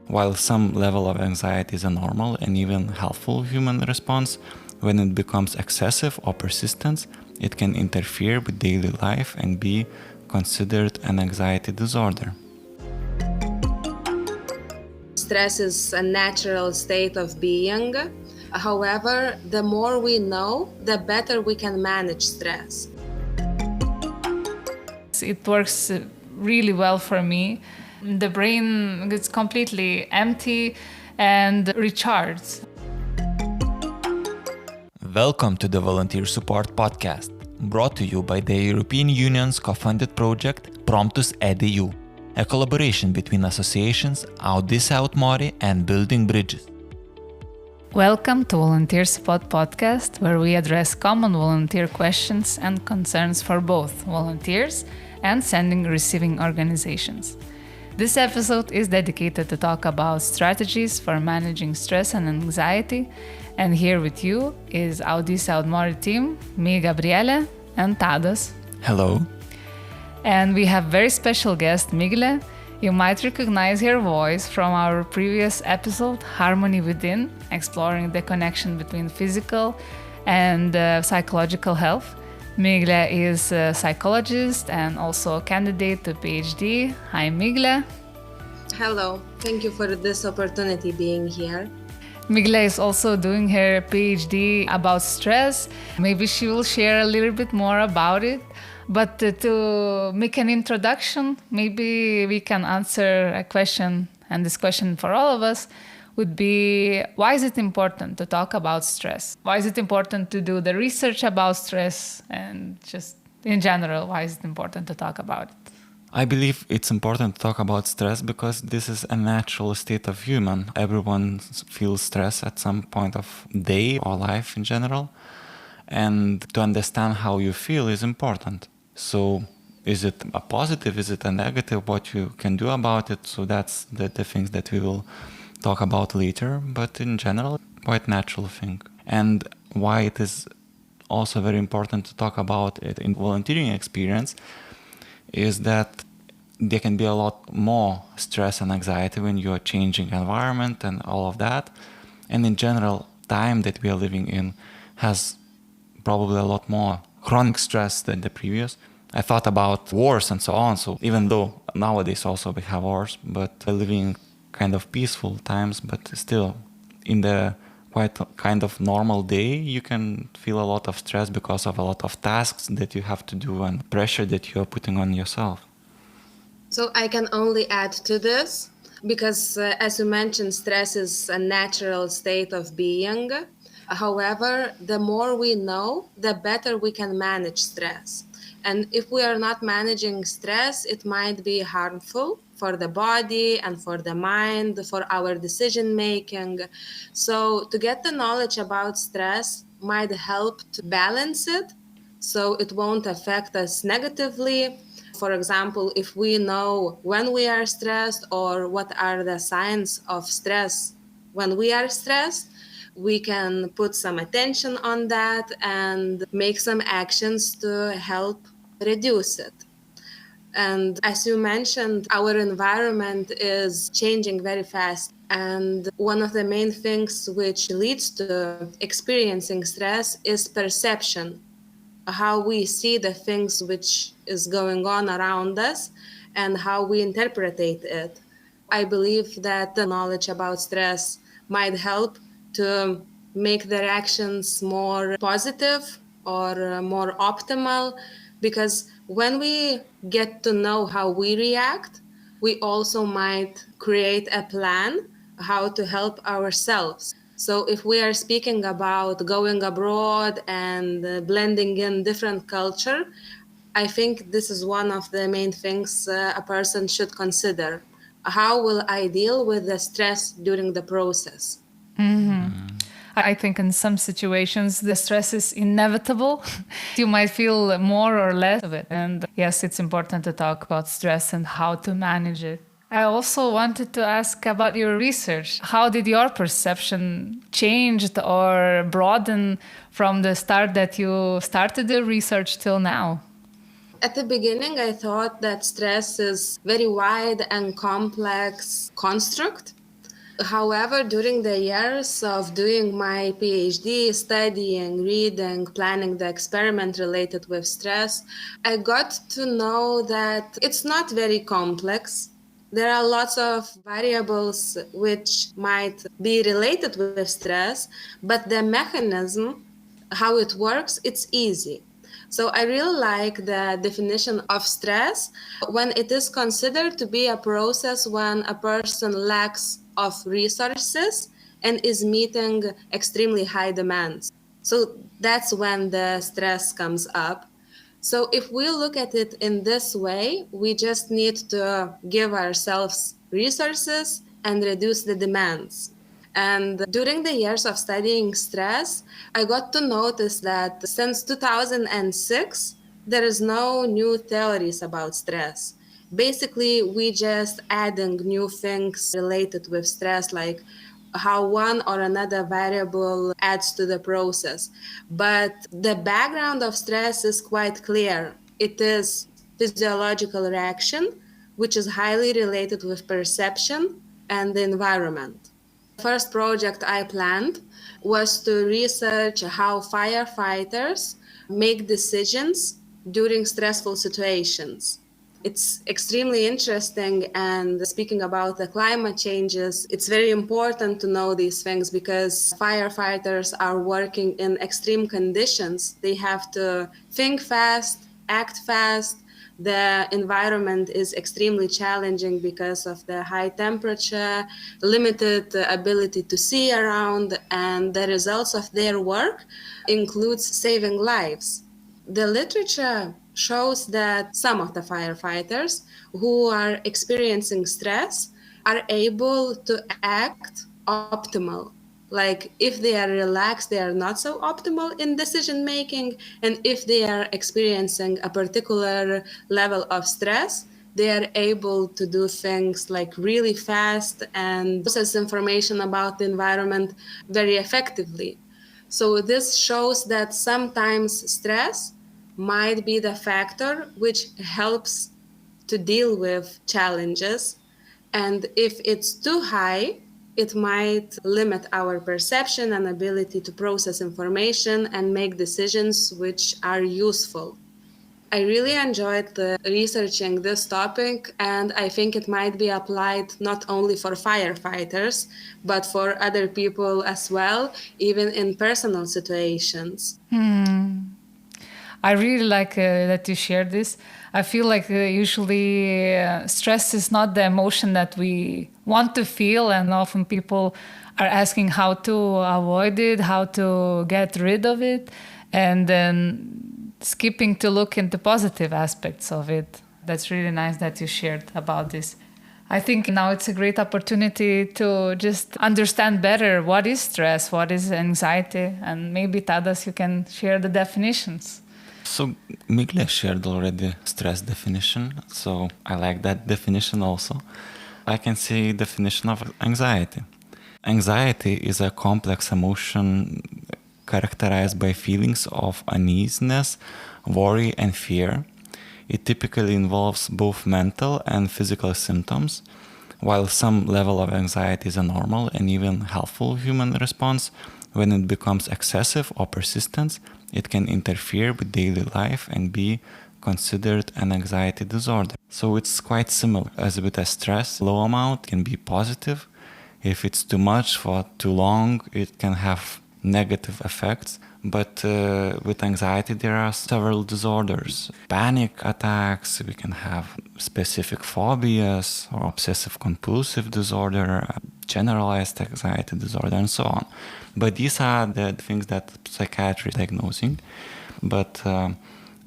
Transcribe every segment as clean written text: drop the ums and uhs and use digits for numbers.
While some level of anxiety is a normal and even helpful human response, when it becomes excessive or persistent, it can interfere with daily life and be considered an anxiety disorder. Stress is a natural state of being. However, the more we know, the better we can manage stress. It works really well for me. The brain gets completely empty and recharged. Welcome to the Volunteer Support Podcast, brought to you by the European Union's co-funded project Promptus EDU, a collaboration between associations Audis Aut Mori and Building Bridges. Welcome to Volunteer Support Podcast, where we address common volunteer questions and concerns for both volunteers and sending and receiving organizations. This episode is dedicated to talk about strategies for managing stress and anxiety, and here with you is Audis Aut Mori team, me, Gabriele, and Tadas. Hello. And we have very special guest, Migle. You might recognize her voice from our previous episode, Harmony Within, exploring the connection between physical and psychological health. Migle is a psychologist and also a candidate to PhD. Hi, Migle. Hello, thank you for this opportunity being here. Migle is also doing her PhD about stress. Maybe she will share a little bit more about it. But to make an introduction, maybe we can answer a question, and this question for all of us would be, why is it important to talk about stress? Why is it important to do the research about stress? And just in general, why is it important to talk about it? I believe it's important to talk about stress because this is a natural state of human. Everyone feels stress at some point of day or life in general. And to understand how you feel is important. So is it a positive, is it a negative, what you can do about it? So that's the things that we will talk about later. But in general, quite natural thing. And why it is also very important to talk about it in volunteering experience is that there can be a lot more stress and anxiety when you are changing environment and all of that. And in general, time that we are living in has probably a lot more chronic stress than the previous. I thought about wars and so on. So even though nowadays also we have wars, but living in kind of peaceful times, but still in the quite kind of normal day, you can feel a lot of stress because of a lot of tasks that you have to do and pressure that you are putting on yourself. So I can only add to this because as you mentioned, stress is a natural state of being. However, the more we know, the better we can manage stress. And if we are not managing stress, it might be harmful for the body and for the mind, for our decision making. So to get the knowledge about stress might help to balance it so it won't affect us negatively. For example, if we know when we are stressed or what are the signs of stress when we are stressed, we can put some attention on that and make some actions to help reduce it. And as you mentioned, our environment is changing very fast. And one of the main things which leads to experiencing stress is perception, how we see the things which is going on around us and how we interpret it. I believe that the knowledge about stress might help to make the reactions more positive or more optimal, because when we get to know how we react, we also might create a plan how to help ourselves. So if we are speaking about going abroad and blending in different culture, I think this is one of the main things a person should consider. How will I deal with the stress during the process? I think in some situations the stress is inevitable. You might feel more or less of it. And yes, it's important to talk about stress and how to manage it. I also wanted to ask about your research. How did your perception change or broaden from the start that you started the research till now? At the beginning, I thought that stress is very wide and complex construct. However, during the years of doing my PhD, studying, reading, planning the experiment related with stress, I got to know that it's not very complex. There are lots of variables which might be related with stress, but the mechanism, how it works, it's easy. So I really like the definition of stress when it is considered to be a process when a person lacks of resources and is meeting extremely high demands. So that's when the stress comes up. So if we look at it in this way, we just need to give ourselves resources and reduce the demands. And during the years of studying stress, I got to notice that since 2006, there is no new theories about stress. Basically, we just adding new things related with stress, like how one or another variable adds to the process. But the background of stress is quite clear. It is physiological reaction, which is highly related with perception and the environment. First project I planned was to research how firefighters make decisions during stressful situations. It's extremely interesting, and speaking about the climate changes, it's very important to know these things because firefighters are working in extreme conditions. They have to think fast, act fast. The environment is extremely challenging because of the high temperature, limited ability to see around, and the results of their work includes saving lives. The literature shows that some of the firefighters who are experiencing stress are able to act optimal. Like if they are relaxed, they are not so optimal in decision making. And if they are experiencing a particular level of stress, they are able to do things like really fast and process information about the environment very effectively. So this shows that sometimes stress might be the factor which helps to deal with challenges. And if it's too high, it might limit our perception and ability to process information and make decisions which are useful. I really enjoyed researching this topic, and I think it might be applied not only for firefighters, but for other people as well, even in personal situations. I really like that you shared this. I feel like usually stress is not the emotion that we want to feel, and often people are asking how to avoid it, how to get rid of it, and then skipping to look into positive aspects of it. That's really nice that you shared about this. I think now it's a great opportunity to just understand better what is stress, what is anxiety, and maybe Tadas, you can share the definitions. So Migle shared already stress definition, so I like that definition also. I can say definition of anxiety. Anxiety is a complex emotion characterized by feelings of uneasiness, worry, and fear. It typically involves both mental and physical symptoms. While some level of anxiety is a normal and even helpful human response, when it becomes excessive or persistent, it can interfere with daily life and be considered an anxiety disorder. So it's quite similar. As with a stress, low amount can be positive. If it's too much for too long, it can have negative effects. But with anxiety, there are several disorders. Panic attacks, we can have specific phobias or obsessive compulsive disorder, generalized anxiety disorder, and so on. But these are the things that psychiatry is diagnosing. But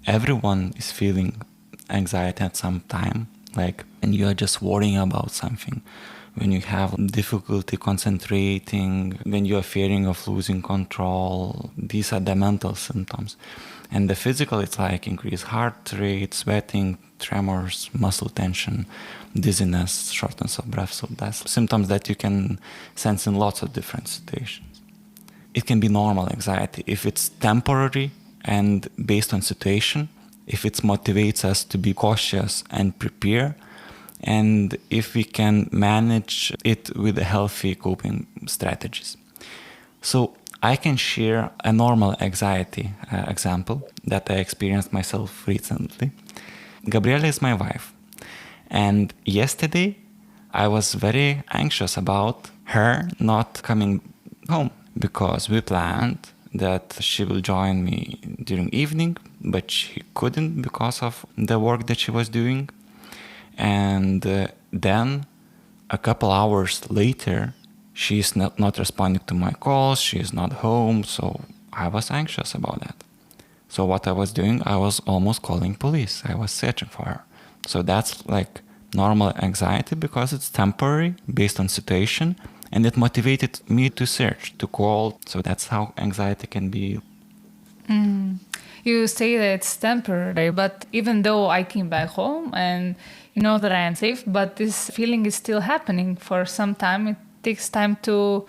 everyone is feeling anxiety at some time, like when you are just worrying about something, when you have difficulty concentrating, when you are fearing of losing control. These are the mental symptoms. And the physical, it's like increased heart rate, sweating, tremors, muscle tension, dizziness, shortness of breath. So that's symptoms that you can sense in lots of different situations. It can be normal anxiety if it's temporary and based on situation, if it motivates us to be cautious and prepare, and if we can manage it with healthy coping strategies. So I can share a normal anxiety example that I experienced myself recently. Gabriela is my wife, and yesterday I was very anxious about her not coming home because we planned that she will join me during evening, but she couldn't because of the work that she was doing. And then a couple hours later, she is not responding to my calls, she is not home, so I was anxious about that. So what I was doing, I was almost calling police. I was searching for her. So that's like normal anxiety because it's temporary based on situation, and it motivated me to search, to call. So that's how anxiety can be. You say that it's temporary, but even though I came back home and you know that I am safe, but this feeling is still happening for some time. It takes time to,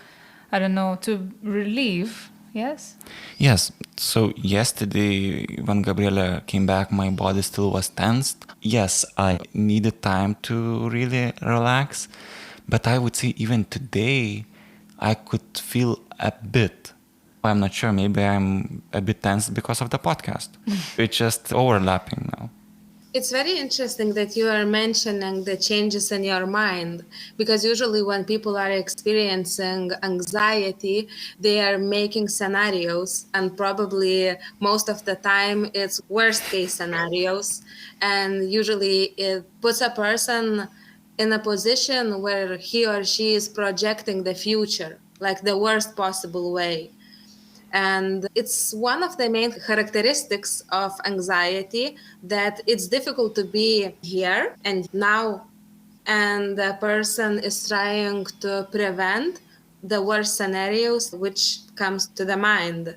I don't know, to relieve. Yes? Yes. So yesterday when Gabriela came back, my body still was tensed. Yes, I needed time to really relax. But I would say even today, I could feel a bit. I'm not sure. Maybe I'm a bit tense because of the podcast. It's just overlapping now. It's very interesting that you are mentioning the changes in your mind, because usually when people are experiencing anxiety, they are making scenarios, and probably most of the time it's worst case scenarios. And usually it puts a person in a position where he or she is projecting the future, like the worst possible way. And it's one of the main characteristics of anxiety that it's difficult to be here and now. And the person is trying to prevent the worst scenarios which comes to the mind.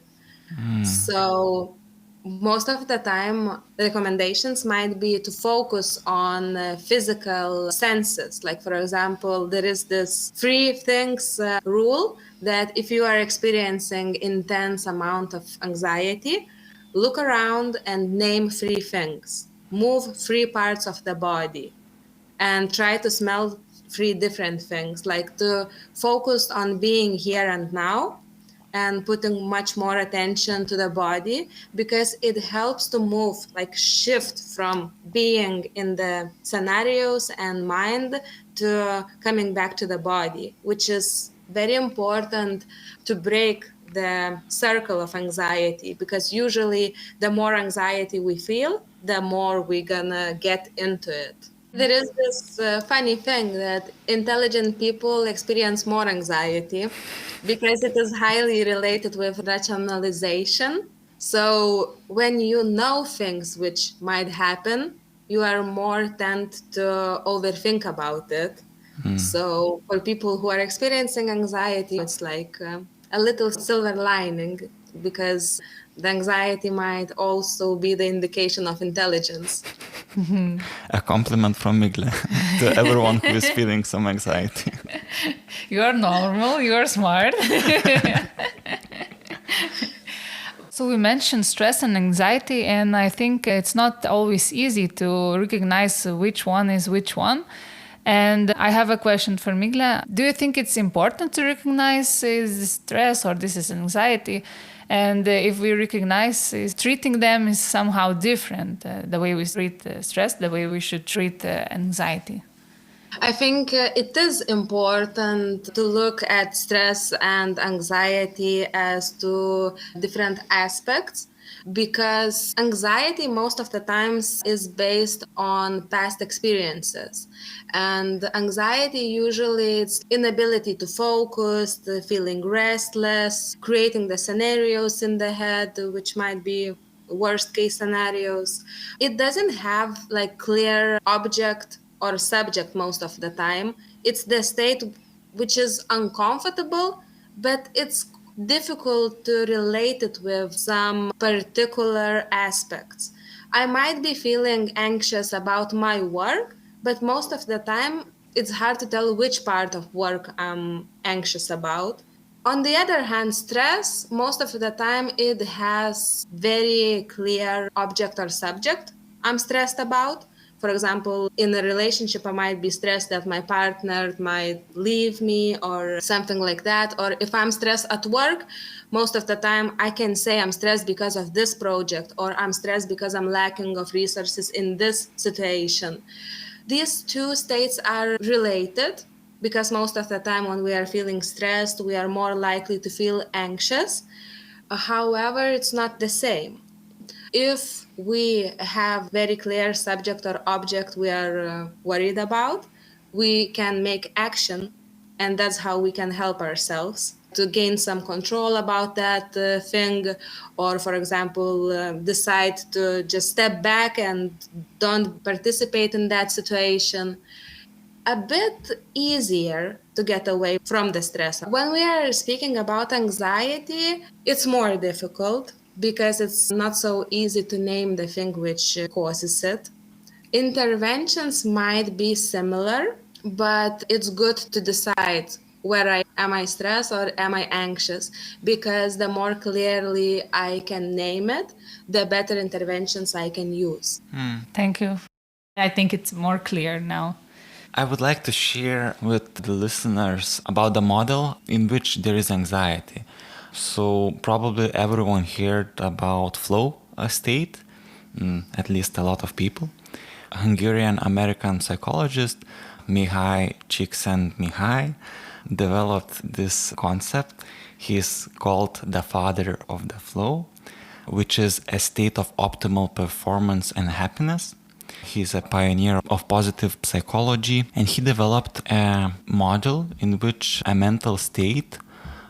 So most of the time, recommendations might be to focus on physical senses. Like, for example, there is this three things rule that if you are experiencing intense amount of anxiety, look around and name three things. Move three parts of the body and try to smell three different things, like to focus on being here and now and putting much more attention to the body, because it helps to move, like shift from being in the scenarios and mind to coming back to the body, which is very important to break the circle of anxiety, because usually the more anxiety we feel, the more we're gonna get into it. There is this funny thing that intelligent people experience more anxiety because it is highly related with rationalization. So when you know things which might happen, you are more tend to overthink about it. So for people who are experiencing anxiety, it's like a little silver lining, because the anxiety might also be the indication of intelligence. A compliment from Migle to everyone who is feeling some anxiety. You're normal, you're smart. So we mentioned stress and anxiety, and I think it's not always easy to recognize which one is which one. And I have a question for Migla. Do you think it's important to recognize is stress or this is anxiety? And if we recognize treating them is somehow different, the way we treat stress, the way we should treat anxiety. I think it is important to look at stress and anxiety as two different aspects, because anxiety most of the times is based on past experiences. And anxiety usually it's inability to focus, the feeling restless, creating the scenarios in the head, which might be worst case scenarios. It doesn't have like clear object or subject most of the time. It's the state which is uncomfortable, but it's difficult to relate it with some particular aspects. I might be feeling anxious about my work, but most of the time it's hard to tell which part of work I'm anxious about. On the other hand, stress, most of the time it has very clear object or subject I'm stressed about, For example, in a relationship, I might be stressed that my partner might leave me or something like that. Or if I'm stressed at work, most of the time I can say I'm stressed because of this project, or I'm stressed because I'm lacking of resources in this situation. These two states are related because most of the time when we are feeling stressed, we are more likely to feel anxious. However, it's not the same. If we have very clear subject or object we are worried about, we can make action, and that's how we can help ourselves to gain some control about that thing, or for example decide to just step back and don't participate in that situation. A bit easier to get away from the stress. When we are speaking about anxiety, it's more difficult because it's not so easy to name the thing which causes it. Interventions might be similar, but it's good to decide whether am I stressed or am I anxious, because the more clearly I can name it, the better interventions I can use. Thank you. I think it's more clear now. I would like to share with the listeners about the model in which there is anxiety. So probably everyone heard about flow state, at least a lot of people. Hungarian-American psychologist Mihaly Csikszentmihalyi developed this concept. He is called the father of the flow, which is a state of optimal performance and happiness. He's a pioneer of positive psychology, and he developed a model in which a mental state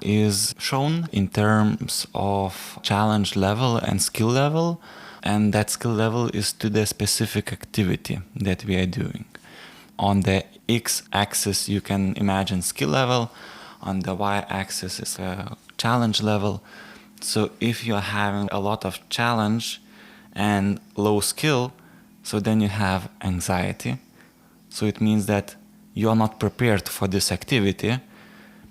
is shown in terms of challenge level and skill level, and that skill level is to the specific activity that we are doing. On the x-axis you can imagine skill level, on the y-axis is a challenge level. So if you're having a lot of challenge and low skill, so then you have anxiety. So it means that you're not prepared for this activity.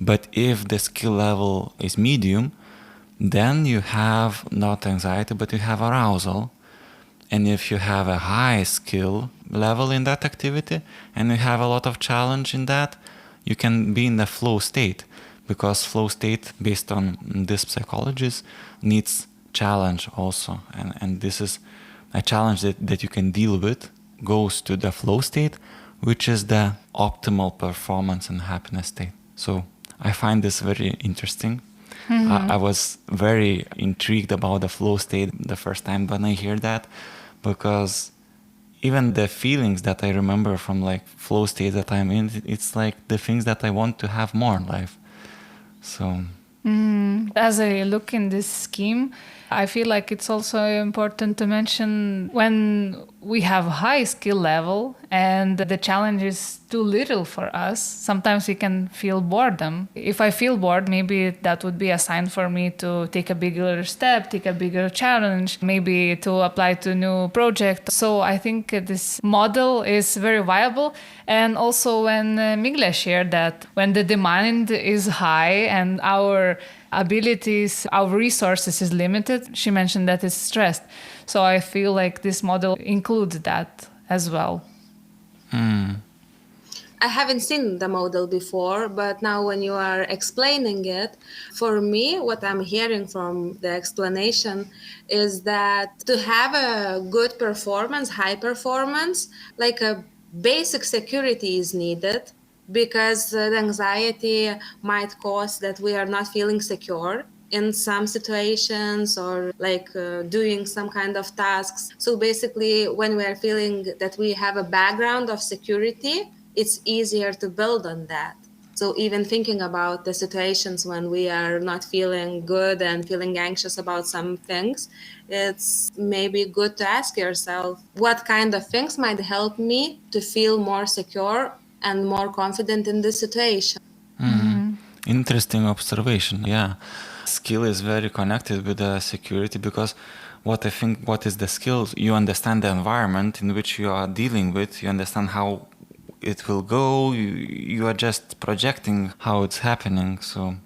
But if the skill level is medium, then you have not anxiety, but you have arousal. And if you have a high skill level in that activity and you have a lot of challenge in that, you can be in the flow state, because flow state, based on this psychologist, needs challenge also. And this is a challenge that you can deal with, goes to the flow state, which is the optimal performance and happiness state. So I find this very interesting. I was very intrigued about the flow state the first time when I hear that, because even the feelings that I remember from like flow state that I'm in, it's like the things that I want to have more in life. So as I look in this scheme, I feel like it's also important to mention when we have high skill level and the challenge is too little for us, sometimes we can feel boredom. If I feel bored, maybe that would be a sign for me to take a bigger step, take a bigger challenge, maybe to apply to a new project. So I think this model is very viable. And also when Migla shared that when the demand is high and our abilities, our resources is limited, she mentioned that it's stressed. So I feel like this model includes that as well. I haven't seen the model before, but now when you are explaining it, for me, what I'm hearing from the explanation is that to have a good performance, high performance, like a basic security is needed, because the anxiety might cause that we are not feeling secure in some situations, or like doing some kind of tasks. So basically, when we are feeling that we have a background of security, it's easier to build on that. So even thinking about the situations when we are not feeling good and feeling anxious about some things, it's maybe good to ask yourself, what kind of things might help me to feel more secure and more confident in this situation? Interesting observation. Yeah. Skill is very connected with the security, because what is the skills? You understand the environment in which you are dealing with, you understand how it will go, you are just projecting how it's happening. So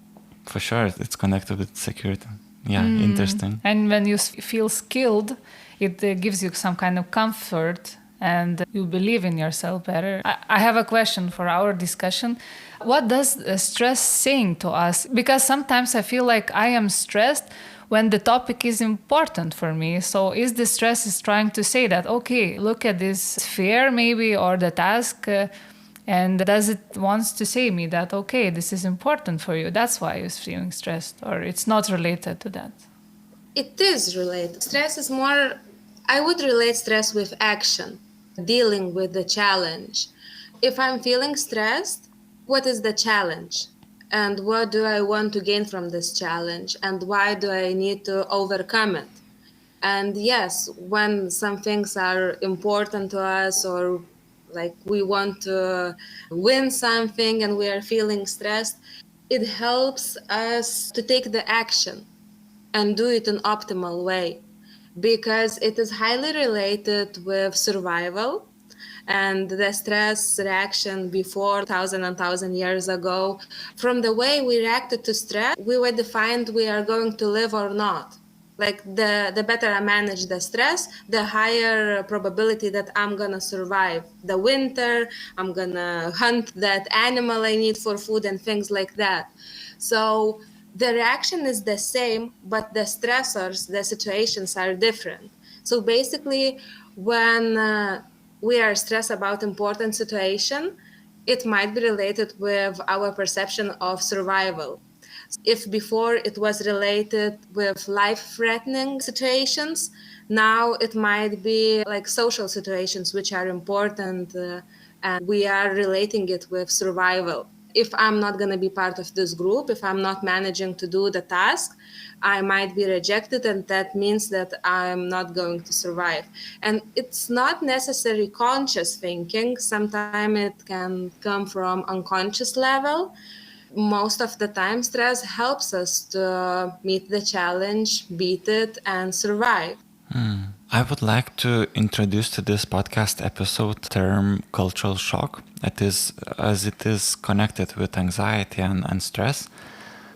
for sure it's connected with security. Yeah, interesting. And when you feel skilled, it gives you some kind of comfort and you believe in yourself better. I have a question for our discussion. What does stress saying to us? Because sometimes I feel like I am stressed when the topic is important for me. So is the stress is trying to say that, okay, look at this fear maybe or the task, and does it wants to say me that, okay, this is important for you, that's why you're feeling stressed, or it's not related to that? It is related. Stress is more, I would relate stress with action, dealing with the challenge. If I'm feeling stressed, what is the challenge? And what do I want to gain from this challenge? And why do I need to overcome it? And yes, when some things are important to us, or like we want to win something and we are feeling stressed, it helps us to take the action and do it in optimal way, because it is highly related with survival. And the stress reaction before thousand years ago, from the way we reacted to stress, we were defined we are going to live or not. Like the better I manage the stress, the higher probability that I'm gonna survive the winter, I'm gonna hunt that animal I need for food and things like that. So the reaction is the same, but the stressors, the situations are different. So basically, when we are stressed about important situation, it might be related with our perception of survival. If before it was related with life-threatening situations, now it might be like social situations which are important, and we are relating it with survival. If I'm not going to be part of this group, if I'm not managing to do the task, I might be rejected, and that means that I'm not going to survive. And it's not necessarily conscious thinking. Sometimes it can come from unconscious level. Most of the time, stress helps us to meet the challenge, beat it, and survive. I would like to introduce to this podcast episode term cultural shock. It is, as it is connected with anxiety and stress.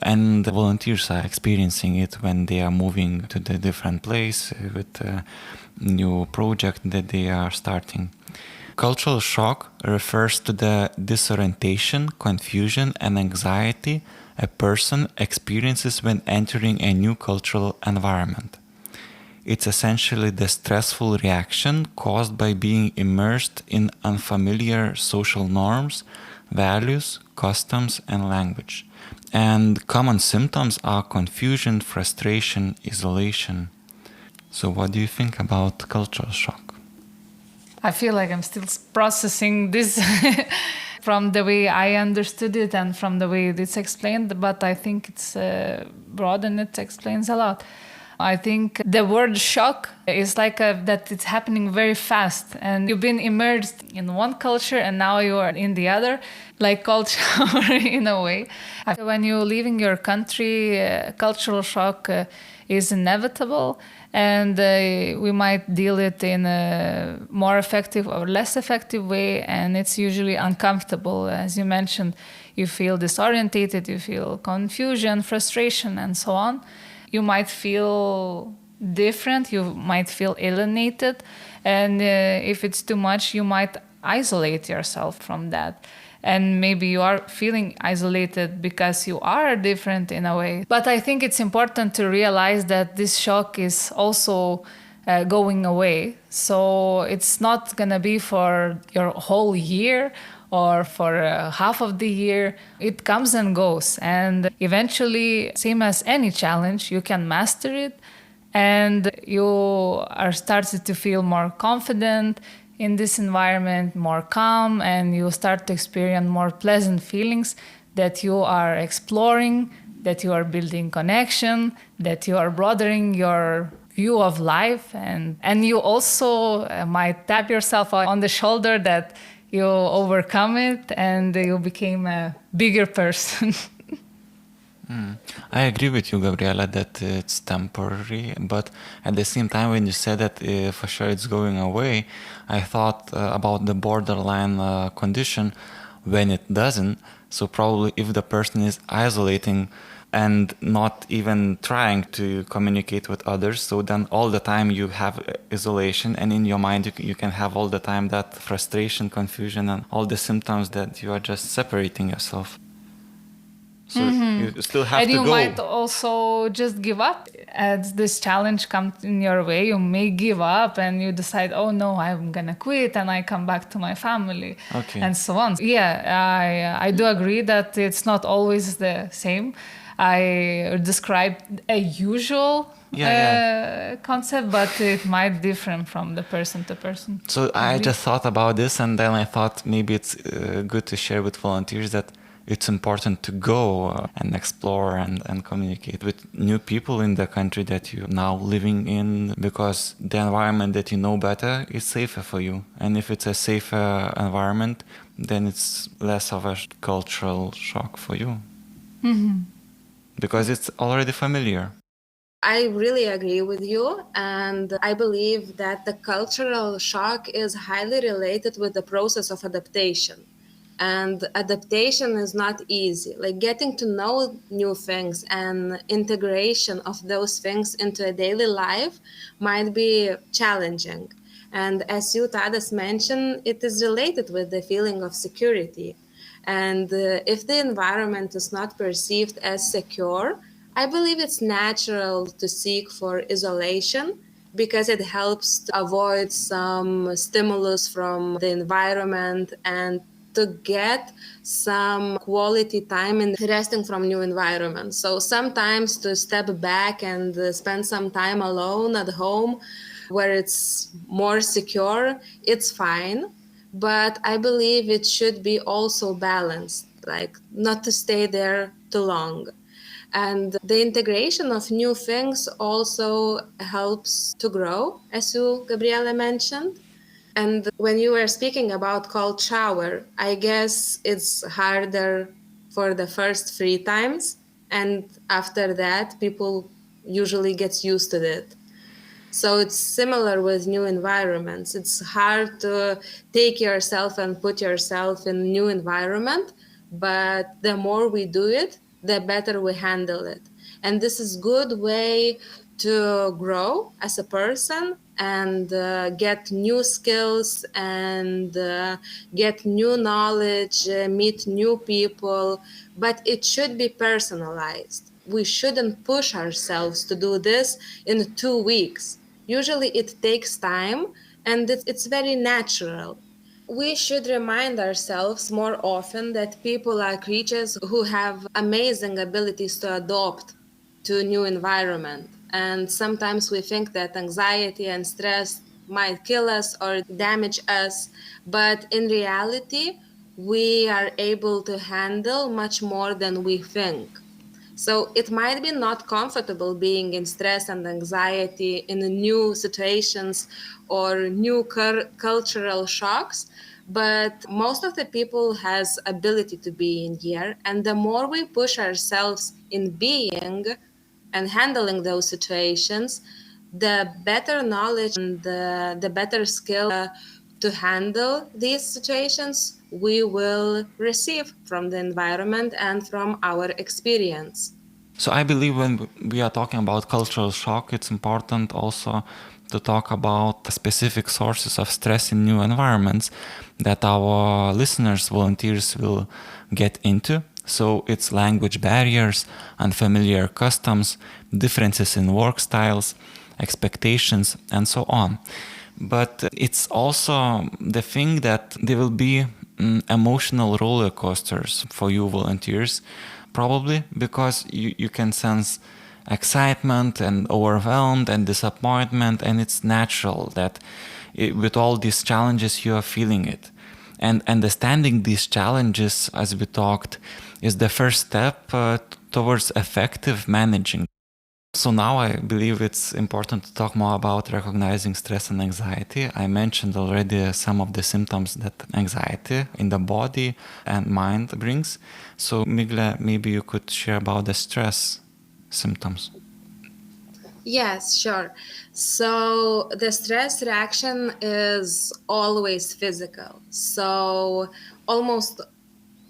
And the volunteers are experiencing it when they are moving to the different place with a new project that they are starting. Cultural shock refers to the disorientation, confusion, and anxiety a person experiences when entering a new cultural environment. It's essentially the stressful reaction caused by being immersed in unfamiliar social norms, values, customs, and language. And common symptoms are confusion, frustration, isolation. So what do you think about cultural shock? I feel like I'm still processing this from the way I understood it and from the way it's explained, but I think it's broad and it explains a lot. I think the word shock is like that it's happening very fast, and you've been immersed in one culture and now you are in the other, like culture in a way. When you're leaving your country, cultural shock is inevitable, and we might deal it in a more effective or less effective way, and it's usually uncomfortable. As you mentioned, you feel disorientated, you feel confusion, frustration, and so on. You might feel different, you might feel alienated, and if it's too much, you might isolate yourself from that. And maybe you are feeling isolated because you are different in a way. But I think it's important to realize that this shock is also going away. So it's not going to be for your whole year or for half of the year. It comes and goes. And eventually, same as any challenge, you can master it. And you are started to feel more confident in this environment, more calm, and you start to experience more pleasant feelings that you are exploring, that you are building connection, that you are broadening your view of life. And you also might tap yourself on the shoulder that you overcome it and you became a bigger person. I agree with you, Gabriela, that it's temporary, but at the same time, when you said that for sure it's going away, I thought about the borderline condition when it doesn't, So probably if the person is isolating and not even trying to communicate with others, so then all the time you have isolation, and in your mind you can have all the time that frustration, confusion, and all the symptoms that you are just separating yourself. So you still have And to you go. might also just give up as this challenge comes in your way. You may give up and you decide, oh no, I'm gonna quit, and I come back to my family, Okay. and so on. Yeah, I do agree that it's not always the same. I described a usual concept, but it might differ from the person to person. So I just thought about this, and then I thought maybe it's good to share with volunteers that it's important to go and explore and communicate with new people in the country that you're now living in, because the environment that you know better is safer for you. And if it's a safer environment, then it's less of a cultural shock for you. Because it's already familiar. I really agree with you, and I believe that the cultural shock is highly related with the process of adaptation. And adaptation is not easy. Like getting to know new things and integration of those things into a daily life might be challenging. And as you, Tadas, mentioned, it is related with the feeling of security. And if the environment is not perceived as secure, I believe it's natural to seek for isolation because it helps to avoid some stimulus from the environment and to get some quality time in resting from new environments. So sometimes to step back and spend some time alone at home where it's more secure, it's fine. But I believe it should be also balanced, like not to stay there too long. And the integration of new things also helps to grow, as you, Gabriela, mentioned. And when you were speaking about cold shower, I guess it's harder for the first 3 times. And after that, people usually get used to it. So it's similar with new environments. It's hard to take yourself and put yourself in a new environment, but the more we do it, the better we handle it. And this is good way to grow as a person and get new skills and get new knowledge, meet new people, but it should be personalized. We shouldn't push ourselves to do this in 2 weeks. Usually it takes time and it's very natural. We should remind ourselves more often that people are creatures who have amazing abilities to adapt to a new environment. And sometimes we think that anxiety and stress might kill us or damage us, but in reality, we are able to handle much more than we think. So it might be not comfortable being in stress and anxiety in new situations or new cultural shocks, but most of the people has ability to be in here. And the more we push ourselves in being and handling those situations, the better knowledge and the better skill to handle these situations we will receive from the environment and from our experience. So I believe when we are talking about cultural shock, it's important also to talk about specific sources of stress in new environments that our listeners, volunteers will get into. So it's language barriers, unfamiliar customs, differences in work styles, expectations, and so on. But it's also the thing that there will be emotional roller coasters for you volunteers, probably because you can sense excitement and overwhelmed and disappointment, and it's natural that with all these challenges you are feeling it. And understanding these challenges, as we talked, is the first step towards effective managing. So now I believe it's important to talk more about recognizing stress and anxiety. I mentioned already some of the symptoms that anxiety in the body and mind brings. So Migle, maybe you could share about the stress symptoms. Yes, sure. So the stress reaction is always physical. So almost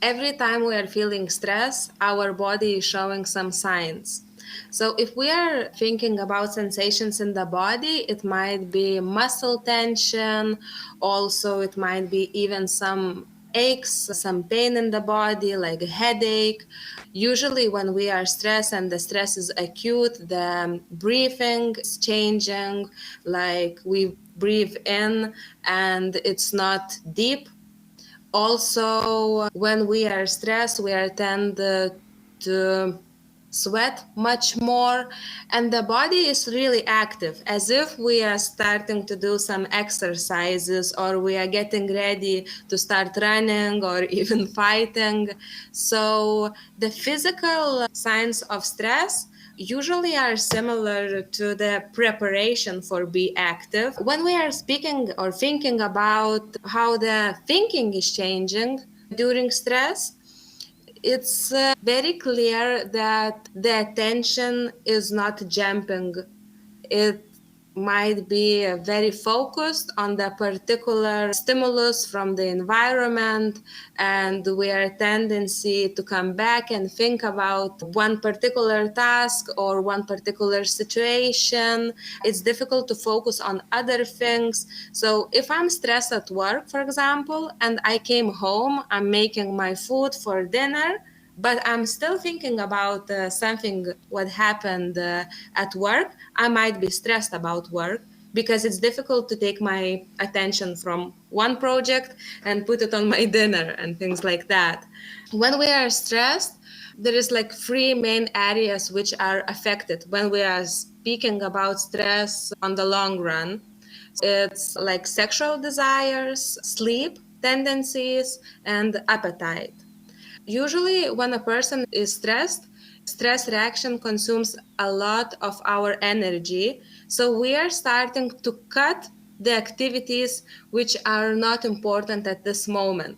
Every time we are feeling stress, our body is showing some signs. So if we are thinking about sensations in the body, it might be muscle tension, also it might be even some aches, some pain in the body, like a headache. Usually when we are stressed and the stress is acute, the breathing is changing, like we breathe in and it's not deep. Also, when we are stressed, we are tend to sweat much more, and the body is really active, as if we are starting to do some exercises or we are getting ready to start running or even fighting. So the physical signs of stress usually are similar to the preparation for be active. When we are speaking or thinking about how the thinking is changing during stress, it's very clear that the attention is not jumping. It might be very focused on the particular stimulus from the environment, and we are tendency to come back and think about one particular task or one particular situation. It's difficult to focus on other things. So if I'm stressed at work, for example, and I came home, I'm making my food for dinner, but I'm still thinking about something what happened at work, I might be stressed about work because it's difficult to take my attention from one project and put it on my dinner and things like that. When we are stressed, there is like three main areas which are affected when we are speaking about stress on the long run. It's like sexual desires, sleep tendencies, and appetite. Usually, when a person is stressed, stress reaction consumes a lot of our energy. So we are starting to cut the activities which are not important at this moment.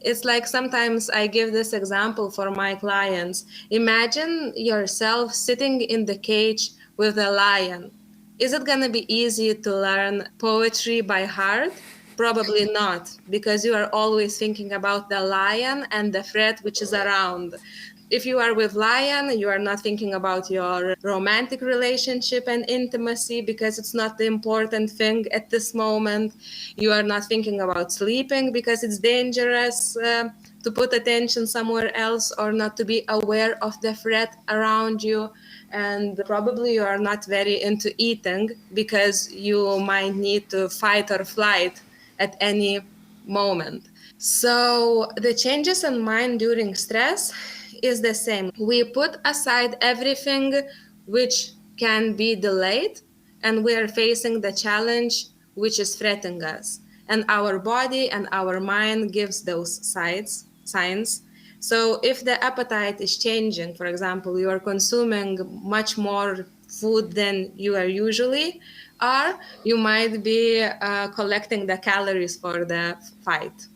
It's like sometimes I give this example for my clients. Imagine yourself sitting in the cage with a lion. Is it going to be easy to learn poetry by heart? Probably not, because you are always thinking about the lion and the threat which is around. If you are with lion, you are not thinking about your romantic relationship and intimacy because it's not the important thing at this moment. You are not thinking about sleeping because it's dangerous to put attention somewhere else or not to be aware of the threat around you. And probably you are not very into eating because you might need to fight or flight at any moment. So the changes in mind during stress is the same. We put aside everything which can be delayed, and we are facing the challenge which is threatening us. And our body and our mind gives those signs. So if the appetite is changing, for example, you are consuming much more food than you are usually are, you might be collecting the calories for the fight.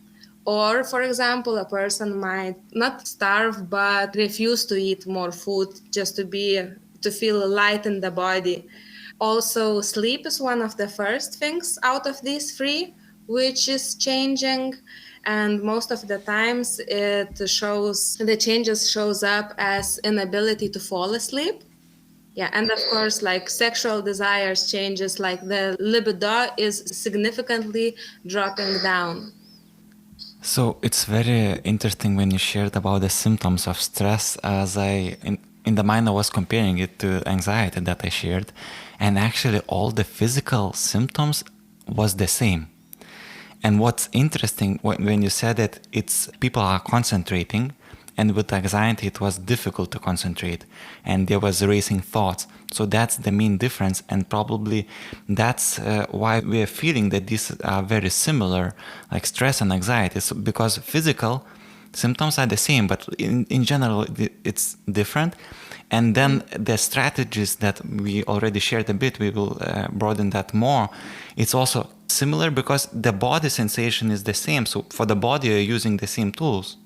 Or, for example, a person might not starve but refuse to eat more food just to feel light in the body. Also, sleep is one of the first things out of these three, which is changing. And most of the times the changes shows up as inability to fall asleep. Yeah, and of course, like sexual desires changes, like the libido is significantly dropping down. So it's very interesting when you shared about the symptoms of stress, as in the mind I was comparing it to anxiety that I shared, and actually all the physical symptoms was the same. And what's interesting when you said that it's people are concentrating, and with anxiety it was difficult to concentrate, and there was racing thoughts. So that's the main difference, and probably that's why we are feeling that these are very similar, like stress and anxiety. So because physical symptoms are the same, but in general it's different. And then the strategies that we already shared a bit, we will broaden that more. It's also similar because the body sensation is the same. So for the body, you're using the same tools.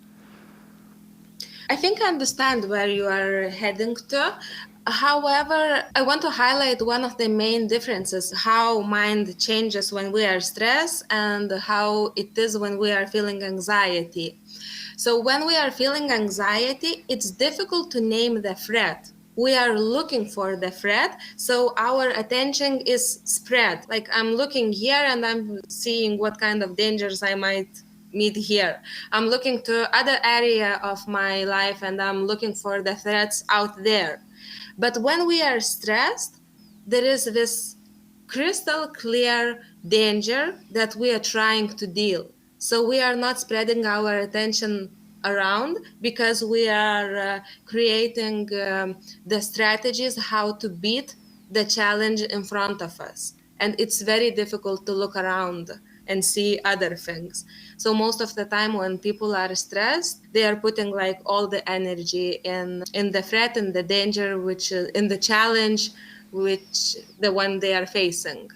I think I understand where you are heading to. However, I want to highlight one of the main differences, how mind changes when we are stressed and how it is when we are feeling anxiety. So when we are feeling anxiety, it's difficult to name the threat. We are looking for the threat, so our attention is spread. Like I'm looking here and I'm seeing what kind of dangers I might meet here. I'm looking to other area of my life and I'm looking for the threats out there. But when we are stressed, there is this crystal clear danger that we are trying to deal. So we are not spreading our attention around because we are creating the strategies how to beat the challenge in front of us. And it's very difficult to look around and see other things. So most of the time when people are stressed, they are putting like all the energy in the threat and the danger, which in the challenge, which the one they are facing.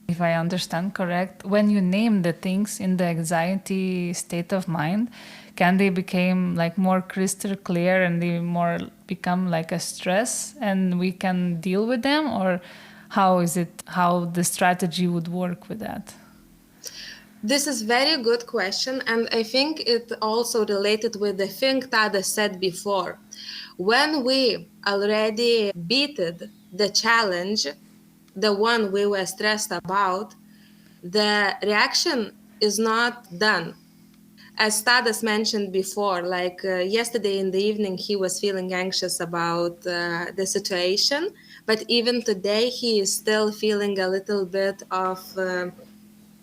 If I understand correct, when you name the things in the anxiety state of mind, can they become like more crystal clear and they more become like a stress and we can deal with them? Or how is it, how the strategy would work with that? This is very good question, and I think it also related with the thing Tada said before. When we already beated the challenge, the one we were stressed about, the reaction is not done. As Tadas mentioned before, like yesterday in the evening, he was feeling anxious about the situation, but even today, he is still feeling a little bit of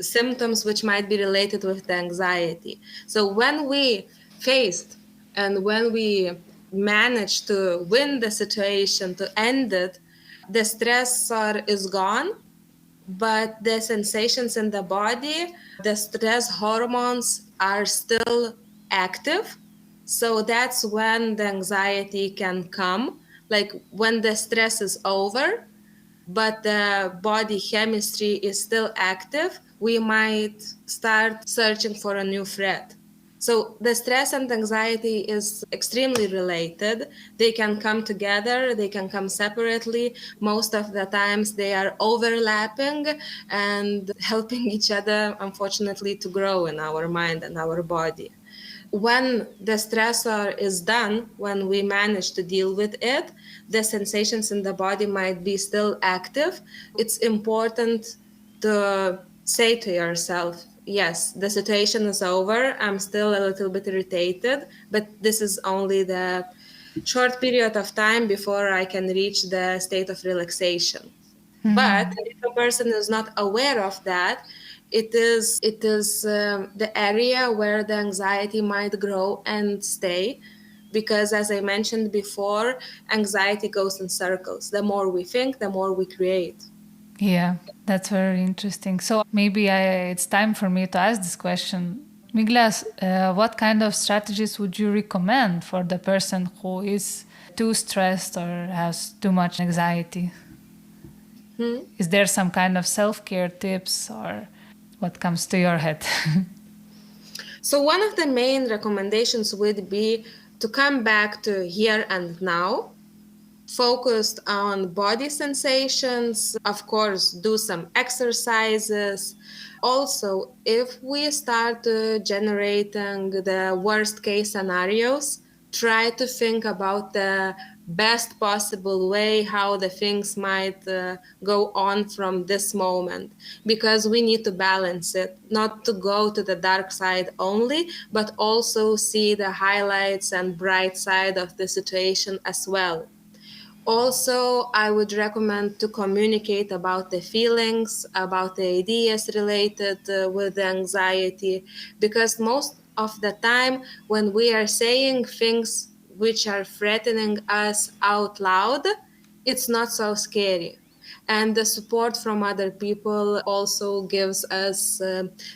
symptoms which might be related with the anxiety. So when we faced and when we managed to win the situation, to end it, the stressor is gone, but the sensations in the body, the stress hormones are still active. So that's when the anxiety can come. Like when the stress is over, but the body chemistry is still active, we might start searching for a new threat. So the stress and anxiety is extremely related. They can come together, they can come separately. Most of the times they are overlapping and helping each other, unfortunately, to grow in our mind and our body. When the stressor is done, when we manage to deal with it, the sensations in the body might be still active. It's important to say to yourself, yes, the situation is over. I'm still a little bit irritated, but this is only the short period of time before I can reach the state of relaxation. But if a person is not aware of that, it is the area where the anxiety might grow and stay, because as I mentioned before, anxiety goes in circles. The more we think, the more we create. Yeah, that's very interesting. So maybe it's time for me to ask this question. Miglas, what kind of strategies would you recommend for the person who is too stressed or has too much anxiety? Is there some kind of self-care tips or what comes to your head? So one of the main recommendations would be to come back to here and now, focused on body sensations, of course, do some exercises. Also, if we start generating the worst case scenarios, try to think about the best possible way how the things might go on from this moment, because we need to balance it, not to go to the dark side only, but also see the highlights and bright side of the situation as well. Also, I would recommend to communicate about the feelings, about the ideas related with the anxiety, because most of the time when we are saying things which are threatening us out loud, it's not so scary. And the support from other people also gives us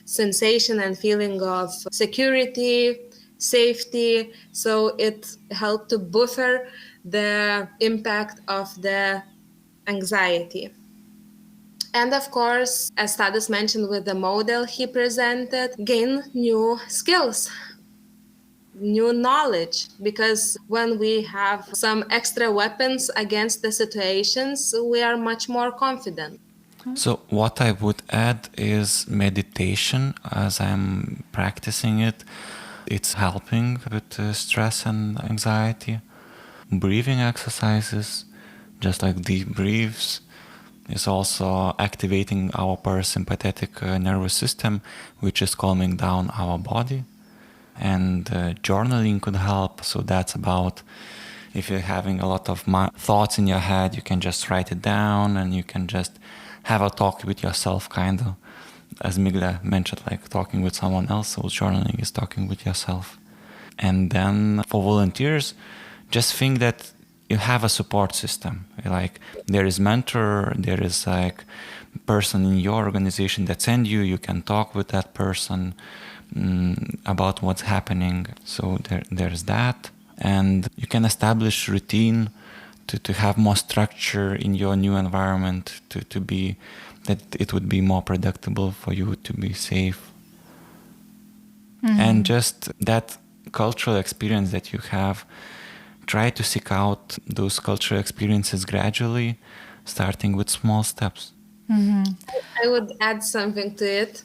sensation and feeling of security, safety. So it helped to buffer the impact of the anxiety. And of course, as Tadas mentioned with the model he presented, gain new skills. new knowledge, because when we have some extra weapons against the situations, we are much more confident. So what I would add is meditation, as I'm practicing it. It's helping with stress and anxiety. Breathing exercises, just like deep breaths, is also activating our parasympathetic nervous system, which is calming down our body. And journaling could help. So that's about, if you're having a lot of thoughts in your head, you can just write it down and you can just have a talk with yourself, kind of. As Migla mentioned, like talking with someone else. So journaling is talking with yourself. And then for volunteers, just think that you have a support system. Like there is mentor, there is like person in your organization that send you. You can talk with that person about what's happening. So there's that. And you can establish routine to have more structure in your new environment, to be that it would be more predictable for you, to be safe. Mm-hmm. And just that cultural experience that you have, try to seek out those cultural experiences gradually, starting with small steps. Mm-hmm. I would add something to it,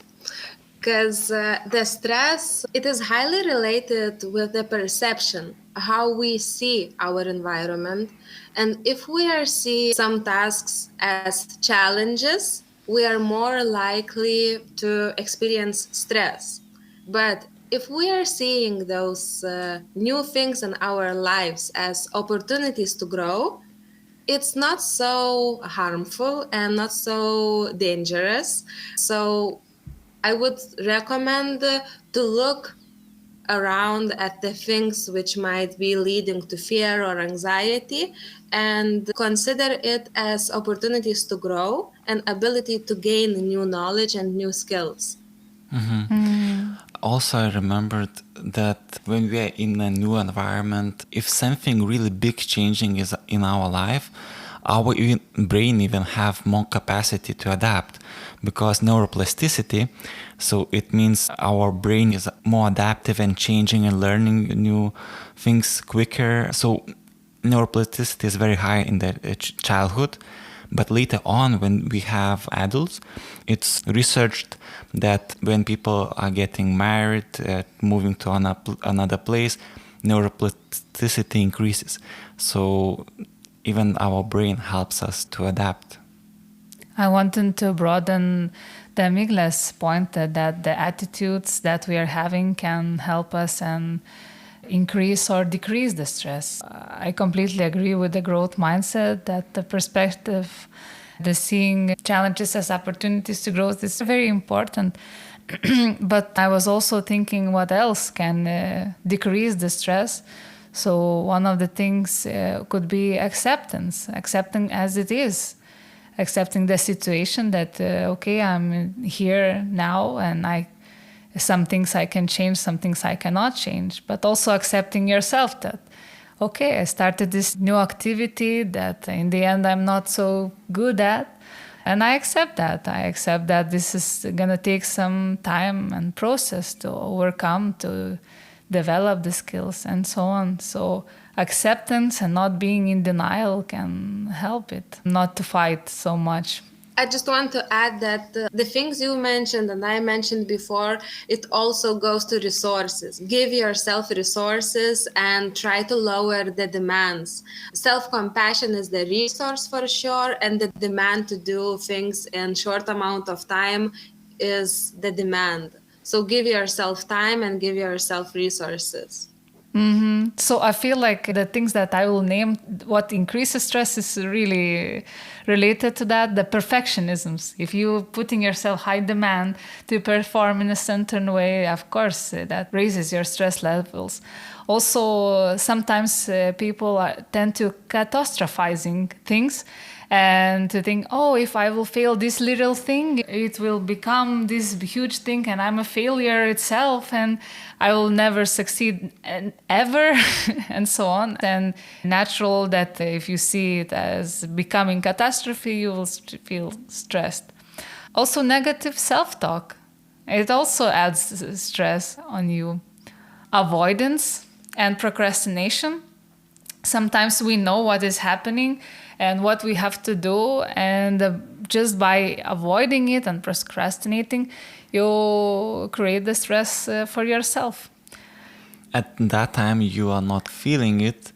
because the stress, it is highly related with the perception, how we see our environment. And if we are seeing some tasks as challenges, we are more likely to experience stress. But if we are seeing those new things in our lives as opportunities to grow, it's not so harmful and not so dangerous. So I would recommend to look around at the things which might be leading to fear or anxiety and consider it as opportunities to grow and ability to gain new knowledge and new skills. Mm-hmm. Mm. Also, I remembered that when we are in a new environment, if something really big changing is in our life, our brain even have more capacity to adapt, because neuroplasticity, so it means our brain is more adaptive and changing and learning new things quicker. So neuroplasticity is very high in the childhood, but later on when we have adults, it's researched that when people are getting married, moving to another place, neuroplasticity increases. So even our brain helps us to adapt. I wanted to broaden the Migla's point that the attitudes that we are having can help us and increase or decrease the stress. I completely agree with the growth mindset, that the perspective, the seeing challenges as opportunities to growth is very important. But I was also thinking what else can decrease the stress. So one of the things could be acceptance, accepting as it is, accepting the situation that, okay, I'm here now and some things I can change, some things I cannot change, but also accepting yourself that, okay, I started this new activity that in the end I'm not so good at, and I accept that. I accept that this is going to take some time and process to overcome, to develop the skills and so on. So acceptance and not being in denial can help it, not to fight so much. I just want to add that the things you mentioned and I mentioned before, it also goes to resources. Give yourself resources and try to lower the demands. Self-compassion is the resource for sure, and the demand to do things in short amount of time is the demand. So give yourself time and give yourself resources. Mm-hmm. So I feel like the things that I will name, what increases stress is really related to that, the perfectionisms. If you're putting yourself high demand to perform in a certain way, of course, that raises your stress levels. Also, sometimes people tend to catastrophizing things and to think, oh, if I will fail this little thing, it will become this huge thing and I'm a failure itself and I will never succeed ever and so on. And natural that if you see it as becoming catastrophe, you will feel stressed. Also, negative self-talk. It also adds stress on you. avoidance and procrastination. Sometimes we know what is happening and what we have to do, and just by avoiding it and procrastinating, you create the stress for yourself. At that time, you are not feeling it,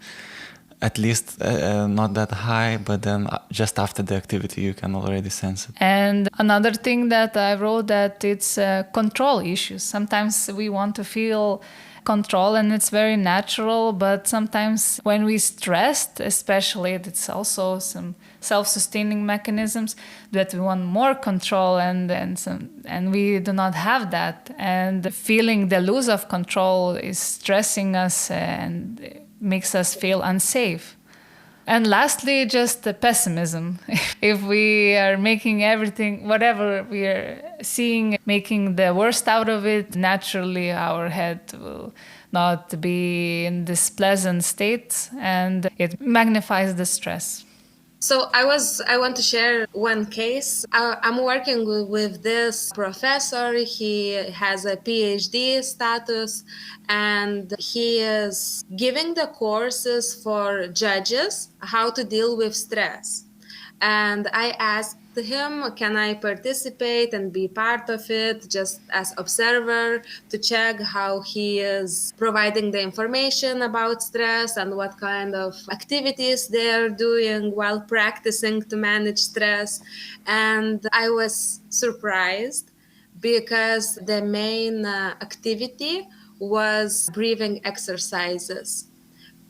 at least not that high, but then just after the activity, you can already sense it. And another thing that I wrote, that it's control issues. Sometimes we want to feel control, and it's very natural, but sometimes when we stressed, especially, it's also some self-sustaining mechanisms that we want more control, and we do not have that, and feeling the loss of control is stressing us and makes us feel unsafe. And lastly, just the pessimism. If we are making everything, whatever we are seeing, making the worst out of it, naturally our head will not be in this pleasant state, and it magnifies the stress. So I want to share one case. I'm working with this professor. He has a PhD status, and he is giving the courses for judges how to deal with stress. And I asked him, can I participate and be part of it, just as observer, to check how he is providing the information about stress and what kind of activities they're doing while practicing to manage stress. And I was surprised because the main activity was breathing exercises,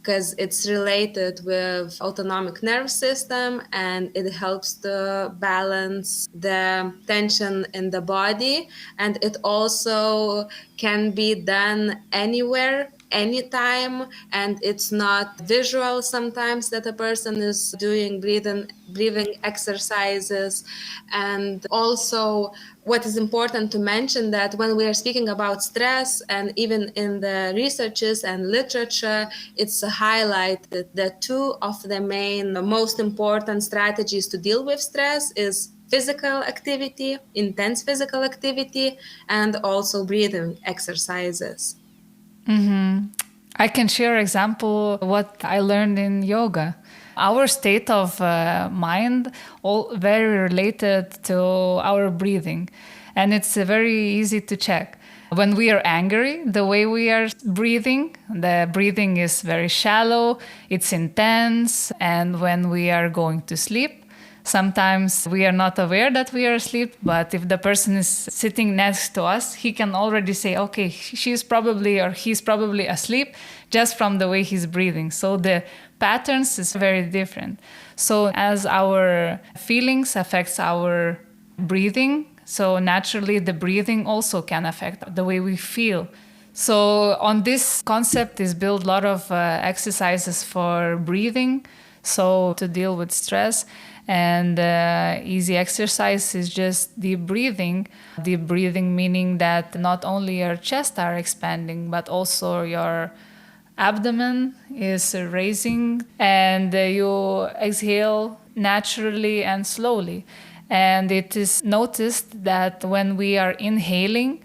because it's related with autonomic nervous system, and it helps to balance the tension in the body. And it also can be done anywhere, anytime, and it's not visual sometimes that a person is doing breathing exercises. And also, what is important to mention, that when we are speaking about stress, and even in the researches and literature, it's highlighted that two of the most important strategies to deal with stress is physical activity, intense physical activity, and also breathing exercises. I can share example what I learned in yoga. Our state of mind all very related to our breathing, and it's very easy to check. When we are angry, the way we are breathing, the breathing is very shallow, it's intense, and when we are going to sleep, sometimes we are not aware that we are asleep, but if the person is sitting next to us, he can already say, okay, she's probably or he's probably asleep just from the way he's breathing. So the patterns is very different. So as our feelings affects our breathing, so naturally the breathing also can affect the way we feel. So on this concept is built a lot of exercises for breathing, so to deal with stress. And easy exercise is just deep breathing. Deep breathing meaning that not only your chest are expanding, but also your abdomen is raising, and you exhale naturally and slowly. And it is noticed that when we are inhaling,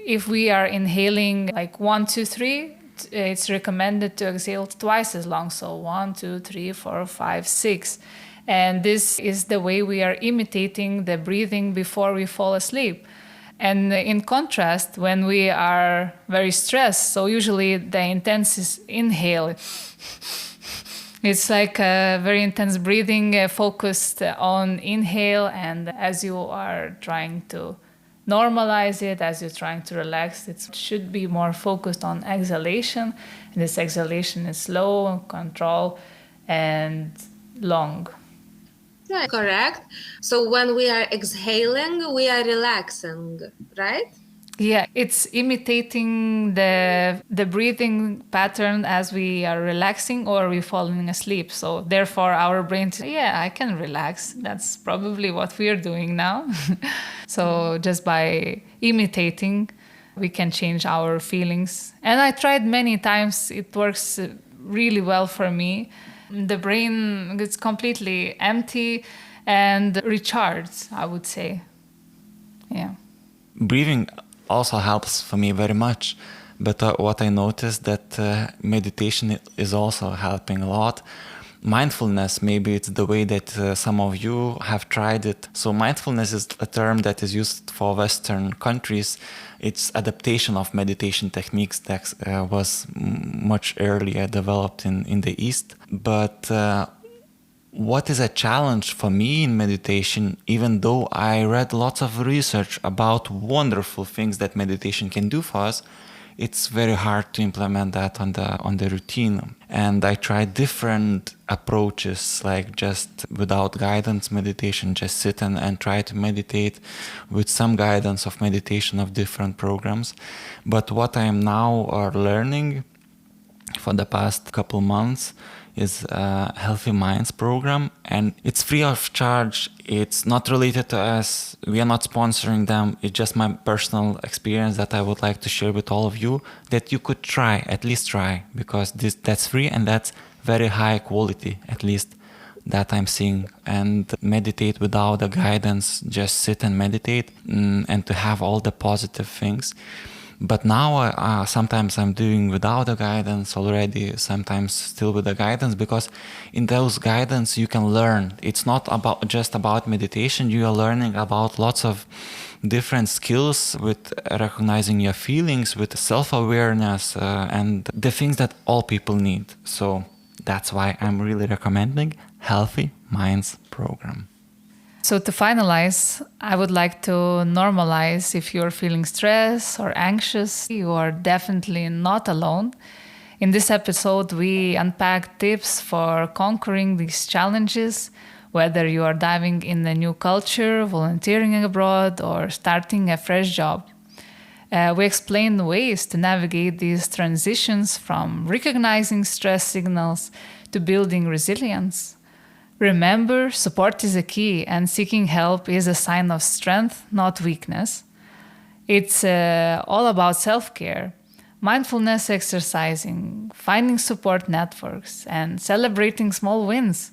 if we are inhaling like 1, 2, 3, it's recommended to exhale twice as long. So 1, 2, 3, 4, 5, 6. And this is the way we are imitating the breathing before we fall asleep. And in contrast, when we are very stressed, so usually the intense is inhale. It's like a very intense breathing focused on inhale, and as you are trying to normalize it, as you're trying to relax, it should be more focused on exhalation. And this exhalation is slow, control, and long. Yeah, correct. So when we are exhaling, we are relaxing, right? Yeah, it's imitating the breathing pattern as we are relaxing or we falling asleep. So therefore our brain, yeah, I can relax. That's probably what we're doing now. So just by imitating, we can change our feelings. And I tried many times. It works really well for me. The brain is completely empty and recharged, I would say. Yeah. Breathing also helps for me very much. But what I noticed that meditation is also helping a lot. Mindfulness, maybe it's the way that some of you have tried it. So mindfulness is a term that is used for Western countries. It's adaptation of meditation techniques that was much earlier developed in the East. But what is a challenge for me in meditation, even though I read lots of research about wonderful things that meditation can do for us, it's very hard to implement that on the routine. And I tried different approaches, like just without guidance meditation, just sit and try to meditate with some guidance of meditation of different programs. But what I am now learning for the past couple months is a Healthy Minds program, and it's free of charge. It's not related to us. We are not sponsoring them. It's just my personal experience that I would like to share with all of you, that you could try, at least try, because that's free and that's very high quality, at least that I'm seeing. And meditate without the guidance, just sit and meditate, and to have all the positive things. But now sometimes I'm doing without the guidance already, sometimes still with the guidance, because in those guidance you can learn. It's not just about meditation. You are learning about lots of different skills with recognizing your feelings, with self-awareness, and the things that all people need. So that's why I'm really recommending Healthy Minds program. So to finalize, I would like to normalize if you're feeling stressed or anxious, you are definitely not alone. In this episode, we unpack tips for conquering these challenges, whether you are diving in a new culture, volunteering abroad, or starting a fresh job. We explain ways to navigate these transitions, from recognizing stress signals to building resilience. Remember, support is a key, and seeking help is a sign of strength, not weakness. It's all about self-care, mindfulness exercising, finding support networks, and celebrating small wins.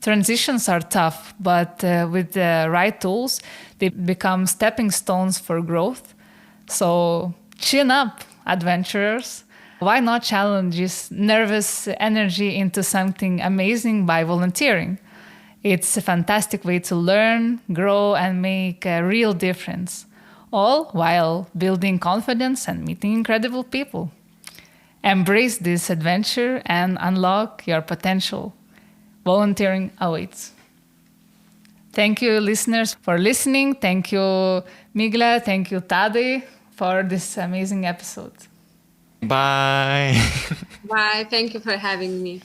Transitions are tough, but with the right tools, they become stepping stones for growth. So chin up, adventurers. Why not challenge this nervous energy into something amazing by volunteering? It's a fantastic way to learn, grow, and make a real difference, all while building confidence and meeting incredible people. Embrace this adventure and unlock your potential. Volunteering awaits. Thank you, listeners, for listening. Thank you, Migla. Thank you, Tade, for this amazing episode. Bye. Bye. Thank you for having me.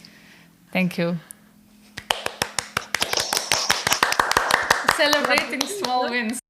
Thank you. Celebrating small wins.